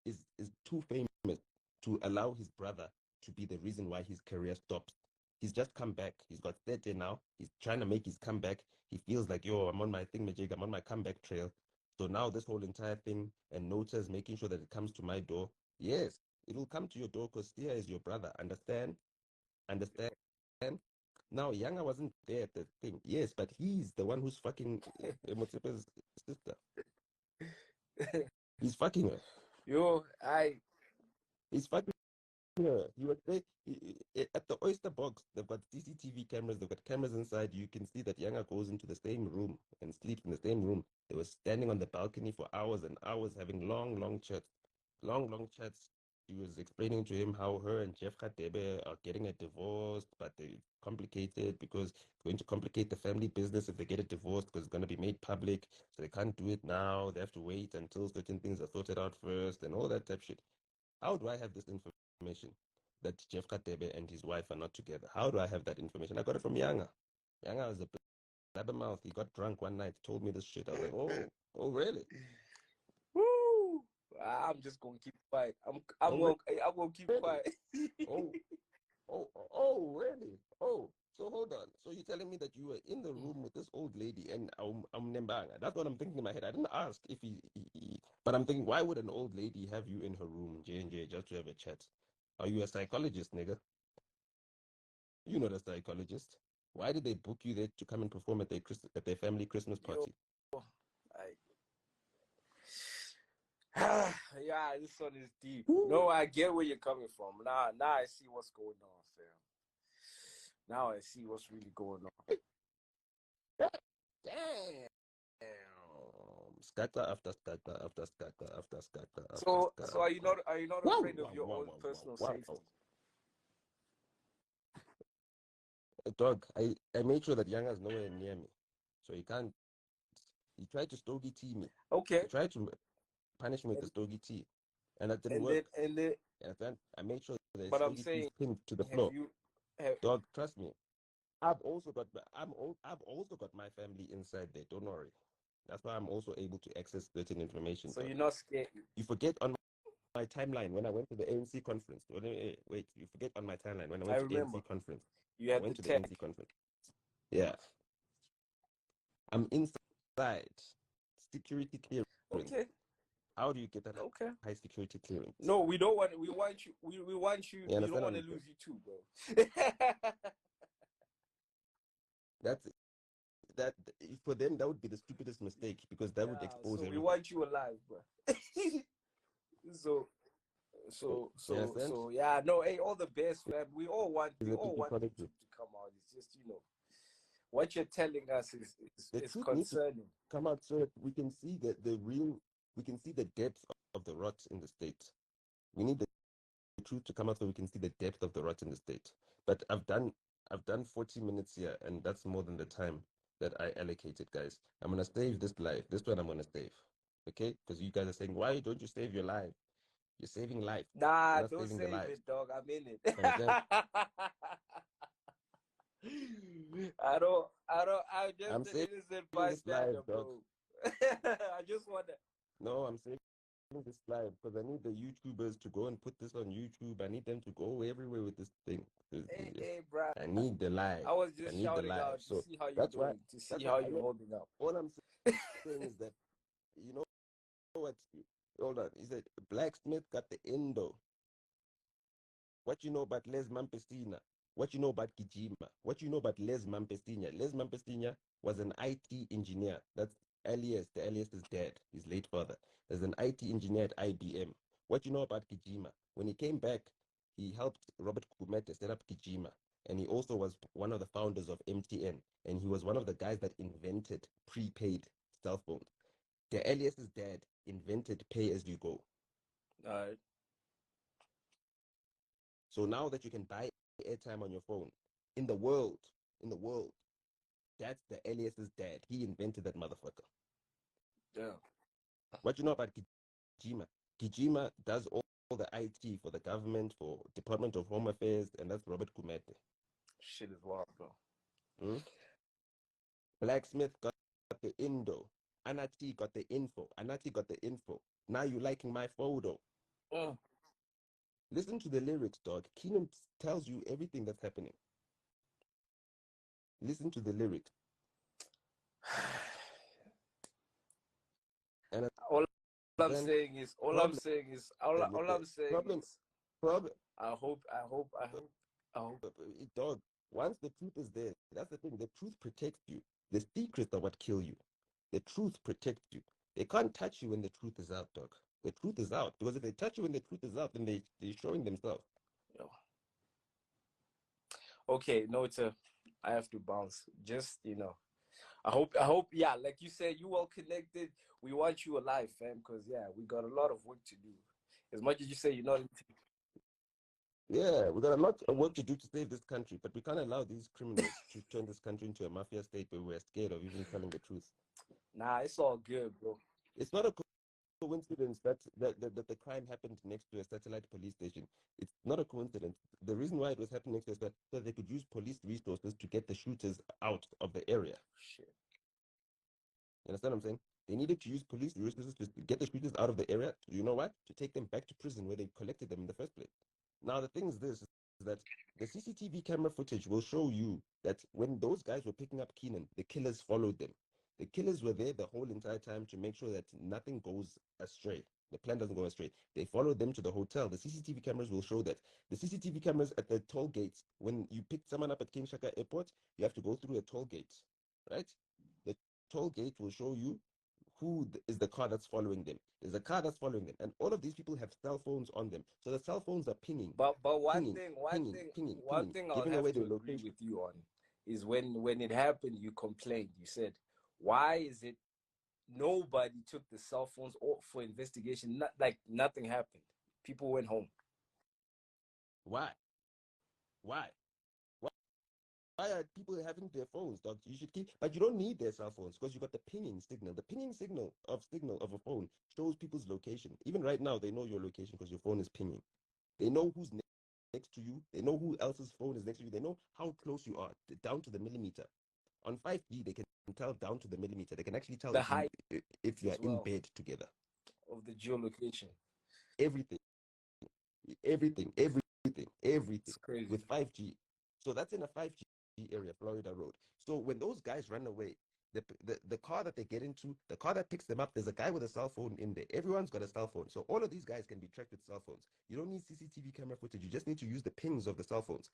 is too famous to allow his brother to be the reason why his career stops. He's just come back. He's got 30 now. He's trying to make his comeback. He feels like, yo, I'm on my thing, Majig. I'm on my comeback trail. So now this whole entire thing and Nota is making sure that it comes to my door. Yes, it will come to your door because Sia is your brother. Understand? Understand? Now, Yanga wasn't there at the thing. Yes, but he's the one who's fucking Motsepe's sister. He's fucking her. He's fucking her. He was there at the Oyster Box. They've got CCTV cameras. They've got cameras inside. You can see that Yanga goes into the same room and sleeps in the same room. They were standing on the balcony for hours and hours having long chats. Long chats. she was explaining to him how her and Jeff Radebe are getting a divorce, but they complicated because it's going to complicate the family business if they get a divorce because it's going to be made public. So they can't do it now. They have to wait until certain things are sorted out first and all that type of shit. How do I have this information that Jeff Radebe and his wife are not together? How do I have that information? I got it from Yanga. Yanga was a blabbermouth. He got drunk one night, told me this shit. I was like, oh, really? Woo! I'm just gonna keep quiet. I'm gonna keep really? quiet. Really? Oh, so hold on. So you're telling me that you were in the room with this old lady and I'm Nembanga. That's what I'm thinking in my head. I didn't ask if but I'm thinking, why would an old lady have you in her room, J&J, just to have a chat? Are you a psychologist, nigga? You're not a psychologist. Why did they book you there to come and perform at their family Christmas party? Yeah, this one is deep. No, I get where you're coming from. Now I see what's going on, fam. Now I see what's really going on. Damn. Scatter after scatter after scatter after scatter. So are you not afraid of your own personal safety? Dog, I made sure that Yanga's nowhere near me. So he tried to stogie tee me. Okay. He tried to punish me with the stogie tee. And that didn't work. And then I made sure that the stogie tee is pinned to the floor. Dog, trust me. I've also got my family inside there. Don't worry. That's why I'm also able to access certain information. So you're not scared. You forget on my timeline when I went to the ANC conference. Wait, you forget on my timeline when I went to the ANC conference. You had went to the ANC conference. Yeah. I'm inside. Security clearance. Okay. How do you get that high security clearance? No, we don't want. We want you. We want you. We don't want to lose you too, bro. That for them that would be the stupidest mistake because that would expose everything. We want you alive, bro. so yeah, no, hey, all the best, fam. We all want you to come out. It's just, what you're telling us is concerning. Come out so that we can see we can see the depth of the rot in the state. We need the truth to come out so we can see the depth of the rot in the state. But I've done 40 minutes here, and that's more than the time that I allocated, guys. I'm gonna save this live. This one I'm gonna save. Okay? Because you guys are saying, why don't you save your life? You're saving life. Nah, don't save it, dog. I'm in it. I'm just an innocent bystander, bro. I just want to. No, I'm saving this live because I need the YouTubers to go and put this on YouTube. I need them to go everywhere with this thing. Hey, bro. I need the live. I was just shouting out to see how you're doing, to see how you're holding up. All I'm saying is that, you know what? Hold on. He said, Blacksmith got the endo. What you know about Les Mampestina? What you know about Kijima? What you know about Les Mampestina? Les Mampestina was an IT engineer. That's Elias. The Elias is dead. His late father. There's an IT engineer at IBM. What you know about Kijima? When he came back, he helped Robert Kumete set up Kijima. And he also was one of the founders of MTN. And he was one of the guys that invented prepaid cell phones. The Elias's dad invented pay as you go. All right. So now that you can buy airtime on your phone in the world, that's the Elias's dad. He invented that motherfucker. Yeah. What you know about Kijima? Kijima does all the IT for the government, for Department of Home Affairs, and that's Robert Kumete. Shit is wild, bro. Blacksmith got the indo. Anati got the info. Now you liking my photo. Listen to the lyrics, dog. Keenan tells you everything that's happening. Listen to the lyrics. And all I'm saying is I hope, dog, once the truth is there, that's the thing. The truth protects you. The secrets are what kill you. The truth protects you. They can't touch you when the truth is out, dog. The truth is out. Because if they touch you when the truth is out, then they're showing themselves. Okay, Nota, I have to bounce. just I hope yeah, like you said, you well connected. We want you alive, fam, because yeah, we got a lot of work to do. As much as you say you're not Yeah, we got a lot of work to do to save this country, but we can't allow these criminals to turn this country into a mafia state where we're scared of even telling the truth. Nah, it's all good, bro. It's not a coincidence that the crime happened next to a satellite police station. It's not a coincidence. The reason why it was happening next to is that so they could use police resources to get the shooters out of the area. Shit. You understand what I'm saying? They needed to use police resources to get the shooters out of the area. You know what? To take them back to prison where they collected them in the first place. Now the thing is this: is that the CCTV camera footage will show you that when those guys were picking up Keenan, the killers followed them. The killers were there the whole entire time to make sure that nothing goes astray. The plan doesn't go astray. They followed them to the hotel. The CCTV cameras will show that. The CCTV cameras at the toll gates, when you pick someone up at King Shaka Airport, you have to go through a toll gate, right? The toll gate will show you who is the car that's following them. There's a car that's following them, and all of these people have cell phones on them. So the cell phones are pinging, But pinging, pinging, pinging, one pinging, thing I'll giving have away to their agree location. with you on is when it happened, you complained. You said, "Why is it nobody took the cell phones off for investigation? Not like nothing happened. People went home." Why? Why? Why are people having their phones, dog? You should keep, but you don't need their cell phones because you got the pinging signal. The pinging signal of a phone shows people's location. Even right now, they know your location because your phone is pinging. They know who's next to you. They know who else's phone is next to you. They know how close you are, down to the millimeter. On 5G, they can tell down to the millimeter. They can actually tell The height if you are as in well bed together. of the geolocation. Everything, everything It's crazy. with 5G. So that's in a 5G area, Florida Road. So when those guys run away, the car that they get into, the car that picks them up, there's a guy with a cell phone in there. Everyone's got a cell phone. So all of these guys can be tracked with cell phones. You don't need CCTV camera footage. You just need to use the pings of the cell phones.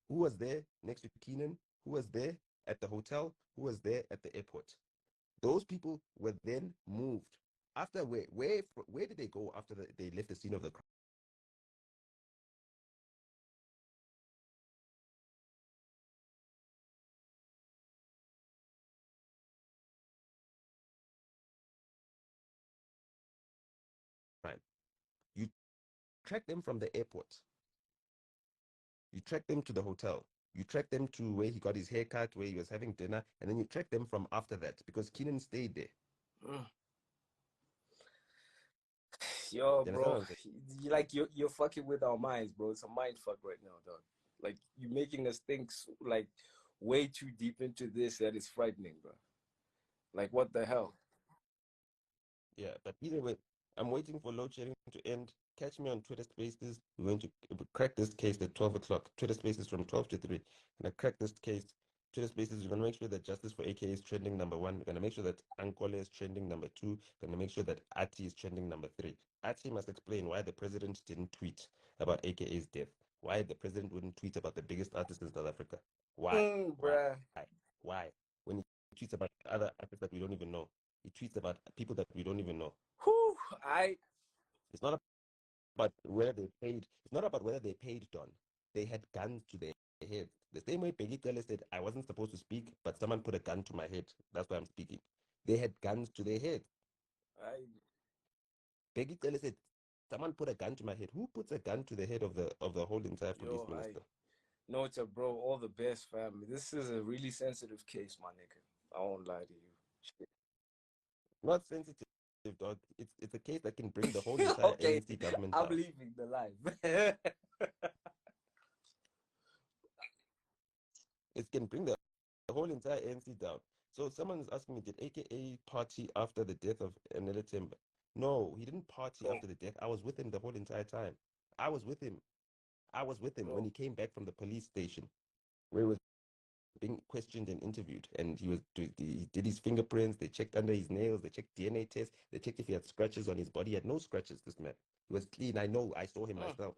Who was there next to Keenan? Who was there at the hotel? Who was there at the airport? Those people were then moved. After where did they go after they left the scene of the crime? You track them from the airport. You track them to the hotel. You track them to where he got his haircut, where he was having dinner, and then you track them from after that because Keenan stayed there. Mm. Yo, You understand bro, what I'm saying? you're fucking with our minds, bro. It's a mind fuck right now, dog. Like you're making us think like way too deep into this that is frightening, bro. Like what the hell? Yeah, but either way, I'm waiting for load shedding to end. Catch me on Twitter Spaces. We're going to crack this case at 12 o'clock. Twitter Spaces from 12 to 3. And I crack this case. Twitter Spaces, we're going to make sure that Justice for AK is trending number 1. We're going to make sure that Ankole is trending number 2. We're going to make sure that Ati is trending number 3. Ati must explain why the president didn't tweet about AKA's death. Why the president wouldn't tweet about the biggest artist in South Africa. Why? Why? Bruh. Why? When he tweets about other artists that we don't even know. He tweets about people that we don't even know. Whew, It's not about whether they paid. It's not about whether they paid Don. They had guns to their head. The same way Peggy Tele said, I wasn't supposed to speak, but someone put a gun to my head. That's why I'm speaking. They had guns to their head. I Peggy Tele said, someone put a gun to my head. Who puts a gun to the head of the whole entire police yo, I minister? Nota, bro, all the best, family. This is a really sensitive case, my nigga. I won't lie to you. Shit. Not sensitive, dog. It's a case that can bring the whole entire Okay, ANC government I'm down. leaving the live. It can bring the whole entire ANC down. So someone is asking me, did AKA party after the death of Anele Timber? No, he didn't party Bro, after the death. I was with him the whole entire time. I was with him. I was with him when bro. he came back from the police station where he was being questioned and interviewed. And he did his fingerprints. They checked under his nails. They checked DNA tests. They checked if he had scratches on his body. He had no scratches, this man. He was clean. I know. I saw him myself.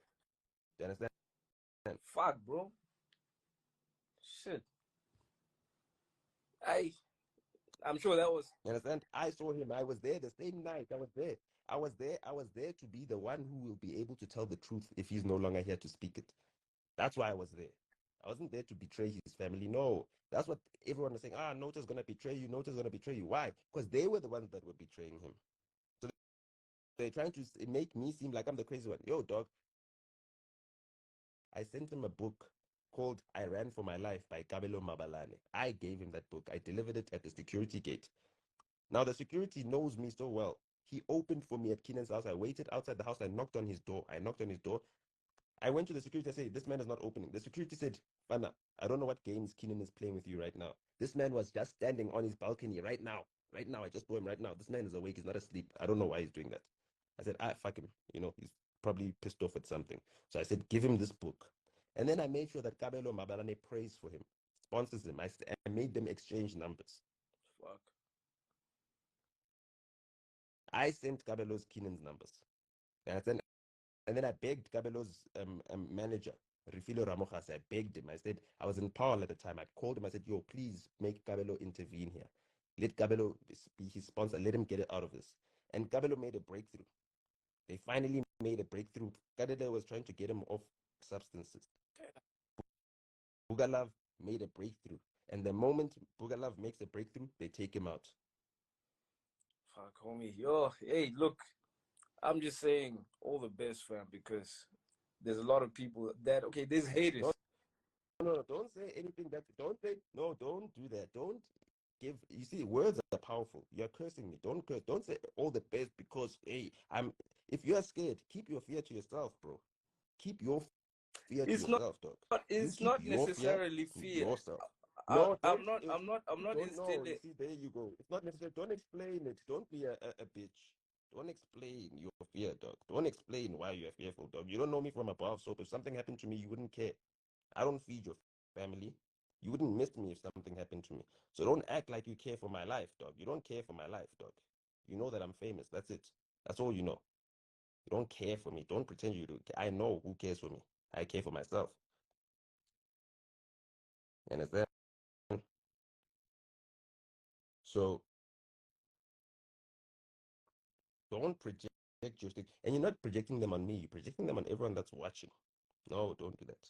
Do you understand? Fuck, bro. Shit. I I'm sure that was You understand? I saw him. I was there the same night. I was there. I was there. I was there to be the one who will be able to tell the truth if he's no longer here to speak it. That's why I was there. I wasn't there to betray his family. No. That's what everyone was saying. Ah, Nota's gonna betray you. Nota's gonna betray you. Why? Because they were the ones that were betraying him. So they're trying to make me seem like I'm the crazy one. Yo, dog, I sent him a book called I Ran for My Life by Kabelo Mabalane. I gave him that book. I delivered it at the security gate. Now, the security knows me so well. He opened for me at Keenan's house. I waited outside the house. I knocked on his door. I went to the security. I said, this man is not opening. The security said, Fana, I don't know what games Keenan is playing with you right now. This man was just standing on his balcony right now. Right now. I just saw him right now. This man is awake. He's not asleep. I don't know why he's doing that. I said, fuck him. He's probably pissed off at something. So I said, give him this book. And then I made sure that Kabelo Mabalane prays for him, sponsors him. I made them exchange numbers. Fuck. I sent Kabelo's Keenan's numbers. And then I begged Kabelo's manager, Rifilo Ramojas. I begged him. I said, I was in Paul at the time. I called him. I said, yo, please make Kabelo intervene here. Let Kabelo be his sponsor. Let him get it out of this. And Kabelo made a breakthrough. They finally made a breakthrough. Kabelo was trying to get him off substances. Bugalav made a breakthrough. And the moment Bugalav makes a breakthrough, they take him out. Fuck, homie. Yo, hey, look, I'm just saying all the best, fam, because there's a lot of people that, okay, there's haters. No, don't say anything don't do that. Don't give, you see, words are powerful. You're cursing me. Don't curse. Don't say all the best because, hey, if you're scared, keep your fear to yourself, bro. Keep your fear to yourself, dog. It's not necessarily fear. Yourself. I'm don't. not Don't know. instilling. You see, there you go. It's not necessary. Don't explain it. Don't be a bitch. Don't explain your fear, dog. Don't explain why you're fearful, dog. You don't know me from above, so if something happened to me, you wouldn't care. I don't feed your family. You wouldn't miss me if something happened to me. So don't act like you care for my life, dog. You don't care for my life, dog. You know that I'm famous. That's it. That's all you know. You don't care for me. Don't pretend you do. I know who cares for me. I care for myself. You understand? So don't project your stick. And you're not projecting them on me. You're projecting them on everyone that's watching. No, don't do that.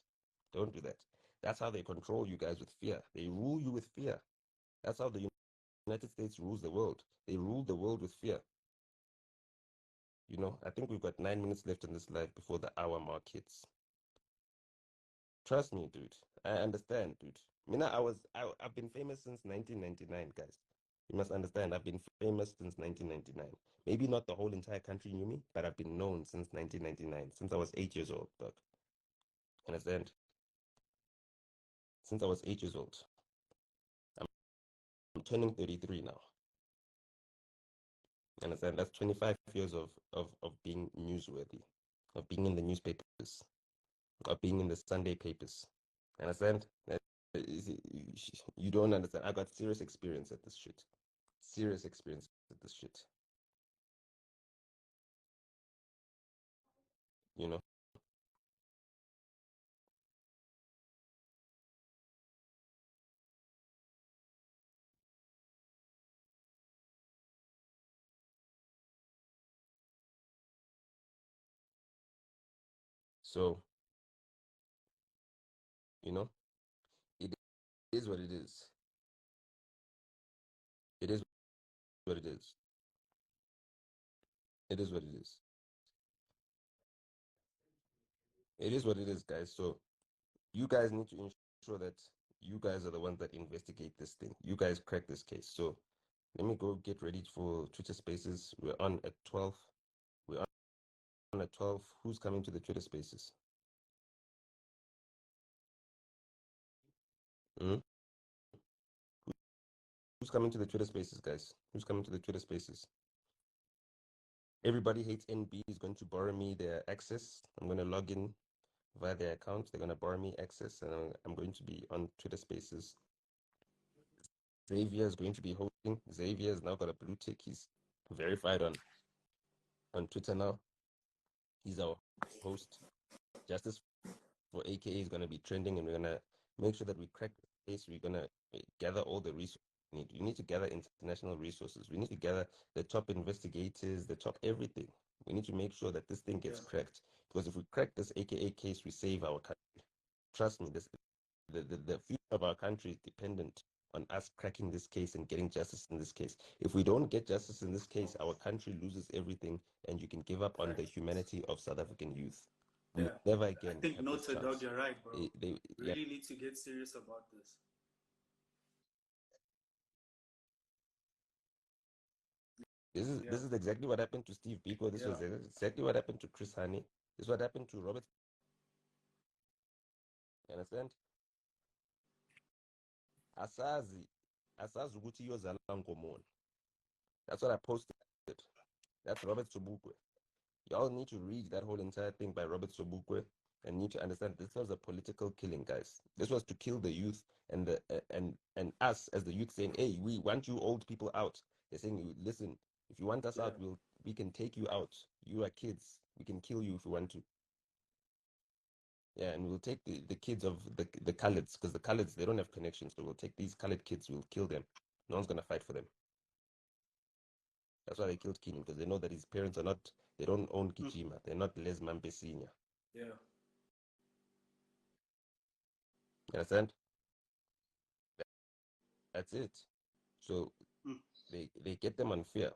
Don't do that. That's how they control you guys with fear. They rule you with fear. That's how the United States rules the world. They rule the world with fear. I think we've got 9 minutes left in this live before the hour mark hits. Trust me, dude. I understand, dude. Mina, I've been famous since 1999, guys. You must understand, I've been famous since 1999. Maybe not the whole entire country knew me, but I've been known since 1999, since I was 8 years old, dog. Understand? Since I was 8 years old. I'm turning 33 now. Understand? That's 25 years of being newsworthy, of being in the newspapers, of being in the Sunday papers. Understand? You don't understand. I got serious experience at this shit. Serious experience at this shit. You know? So, it is what it is. It is what it is. It is what it is. It is what it is, guys. So, you guys need to ensure that you guys are the ones that investigate this thing. You guys crack this case. So, let me go get ready for Twitter Spaces. We're on at 12. We're on at 12. Who's coming to the Twitter Spaces? Hmm? Who's coming to the Twitter Spaces, guys? Who's coming to the Twitter Spaces? Everybody hates NB is going to borrow me their access. I'm going to log in via their account. They're going to borrow me access, and I'm going to be on Twitter Spaces. Xavier is going to be hosting. Xavier has now got a blue tick. He's verified on Twitter now. He's our host. Justice for AKA is going to be trending, and we're going to make sure that we crack the case. We're going to gather all the resources we need. We need to gather international resources. We need to gather the top investigators, the top everything. We need to make sure that this thing gets cracked. Because if we crack this AKA case, we save our country. Trust me, the future of our country is dependent on us cracking this case and getting justice in this case. If we don't get justice in this case, our country loses everything, and you can give up on the humanity of South African youth. Yeah. never I again think have this Nota, dog, chance. you're right, bro. They We really need to get serious about this. This is exactly what happened to Steve Biko. This was exactly what happened to Chris Honey. This is what happened to Robert. You understand? Asazi ukuthi iyozala ngomoni. That's what I posted. That's Robert Sobukwe. Y'all need to read that whole entire thing by Robert Sobukwe and need to understand this was a political killing, guys. This was to kill the youth and the and us as the youth saying, hey, we want you old people out. They're saying, listen, if you want us out, we can take you out. You are kids. We can kill you if we want to. Yeah, and we'll take the kids of the coloureds, because the coloureds, they don't have connections. So we'll take these coloured kids, we'll kill them. No one's gonna fight for them. That's why they killed Keenan, because they know that his parents are not, they don't own Kijima. They're not Les Mampe Senior. Yeah. You understand? That's it. So they get them on fear.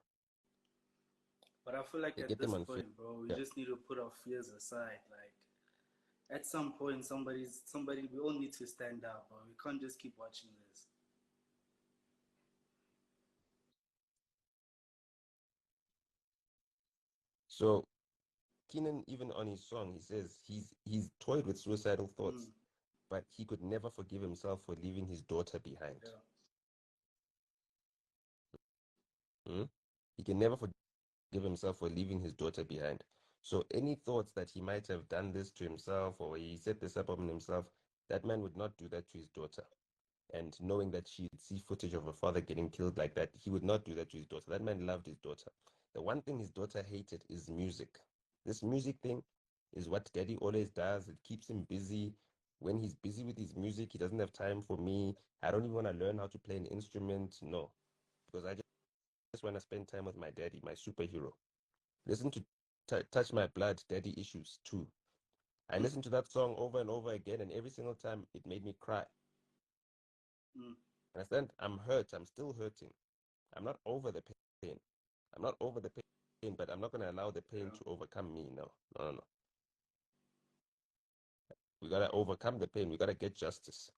But I feel like They at get this them on point, fear. bro, we just need to put our fears aside. Like, at some point, somebody, we all need to stand up, bro. We can't just keep watching this. So Keenan, even on his song, he says he's toyed with suicidal thoughts, but he could never forgive himself for leaving his daughter behind. He can never forgive himself for leaving his daughter behind. So any thoughts that he might have done this to himself or he set this up on himself, that man would not do that to his daughter. And knowing that she'd see footage of her father getting killed like that, he would not do that to his daughter. That man loved his daughter. The one thing his daughter hated is music. This music thing is what daddy always does. It keeps him busy. When he's busy with his music, he doesn't have time for me. I don't even want to learn how to play an instrument. No, because I just want to spend time with my daddy, my superhero. Listen to Touch My Blood, Daddy Issues too. I listened to that song over and over again, and every single time it made me cry. Understand? I'm hurt. I'm still hurting. I'm not over the pain. I'm not over the pain, but I'm not going to allow the pain to overcome me. No. We got to overcome the pain. We got to get justice.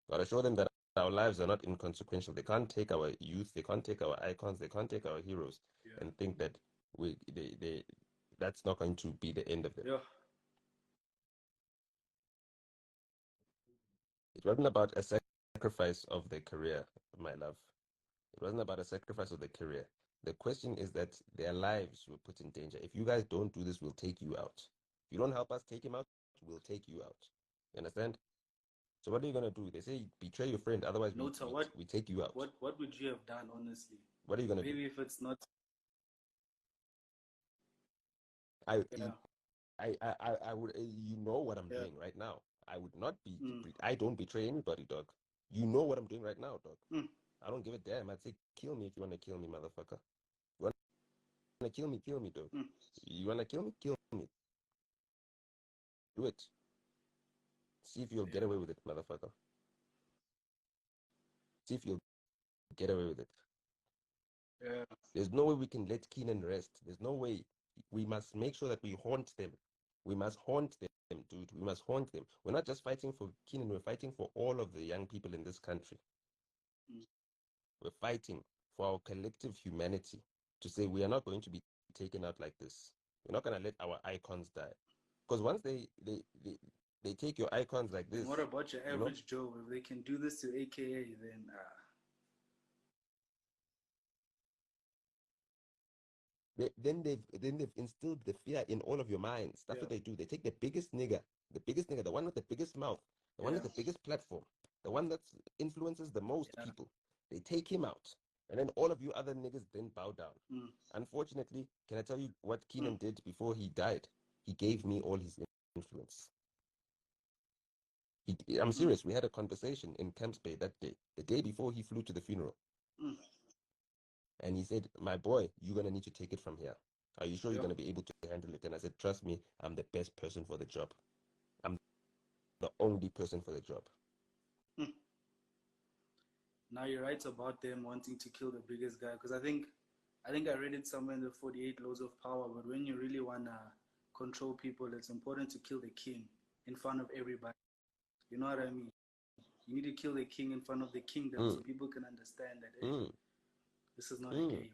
We got to show them that our lives are not inconsequential. They can't take our youth. They can't take our icons. They can't take our heroes and think that that's not going to be the end of them. Yeah. It wasn't about a sacrifice of their career, my love. It wasn't about a sacrifice of their career. The question is that their lives were put in danger. If you guys don't do this, we'll take you out. If you don't help us take him out, we'll take you out. You understand? So what are you gonna do? They say betray your friend, otherwise we take you out. What would you have done, honestly? What are you gonna do? Maybe if it's not. I would. You know what I'm doing right now. I would not be. I don't betray anybody, dog. You know what I'm doing right now, dog. I don't give a damn. I'd say kill me if you want to kill me, motherfucker. You want to kill me, dog. You want to kill me. Do it. See if you'll get away with it, motherfucker. See if you'll get away with it. Yeah. There's no way we can let Keenan rest. There's no way. We must make sure that we haunt them. We must haunt them, dude. We must haunt them. We're not just fighting for Keenan. We're fighting for all of the young people in this country. We're fighting for our collective humanity to say we are not going to be taken out like this. We're not going to let our icons die. Because once they take your icons like this. And what about your average Joe? If they can do this to AKA, then then they've instilled the fear in all of your minds. That's what they do. They take the biggest nigga, the one with the biggest mouth, the one with the biggest platform, the one that influences the most people. They take him out, and then all of you other niggas then bow down. Unfortunately, can I tell you what Keenan did before he died? He gave me all his influence. I'm serious. We had a conversation in Camps Bay that day, the day before he flew to the funeral. And he said, my boy, you're going to need to take it from here. Are you sure you're going to be able to handle it? And I said, trust me, I'm the best person for the job. I'm the only person for the job. Now you're right about them wanting to kill the biggest guy. Because I think I read it somewhere in the 48 Laws of Power. But when you really want to control people, it's important to kill the king in front of everybody. You know what I mean? You need to kill the king in front of the kingdom so people can understand that hey, this is not a game.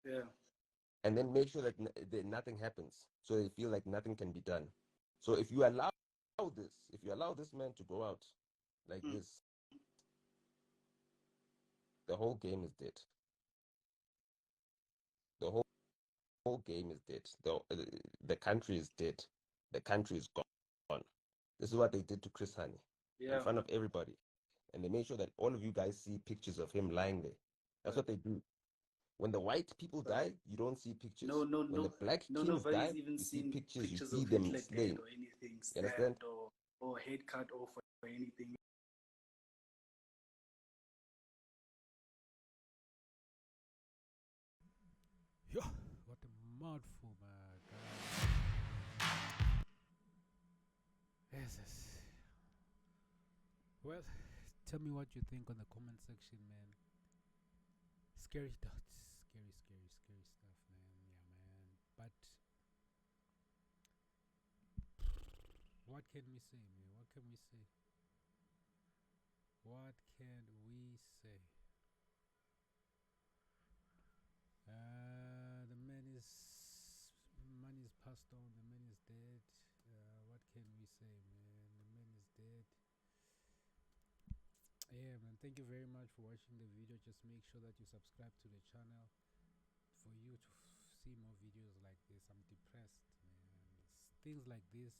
Yeah. And then make sure that nothing happens, so they feel like nothing can be done. So if you allow this man to go out like this, the whole game is dead. The whole game is dead. The country is dead. The country is gone. This is what they did to Chris Honey in front of everybody. And they made sure that all of you guys see pictures of him lying there. That's what they do. When the white people die, you don't see pictures. When the black kings die, you see pictures, you see them slain. Or anything, you understand? Or head cut off or anything. Yo, what a mouthful, my God. Jesus. Well, tell me what you think on the comment section, man. Scary thoughts. Scary stuff, man. Yeah, man. But what can we say, man? What can we say? What can we say? The man is passed on. The man is dead. What can we say, man? The man is dead. Yeah, man. Thank you very much for watching the video. Just make sure that you subscribe to the channel for you to see more videos like this. I'm depressed, man. Things like this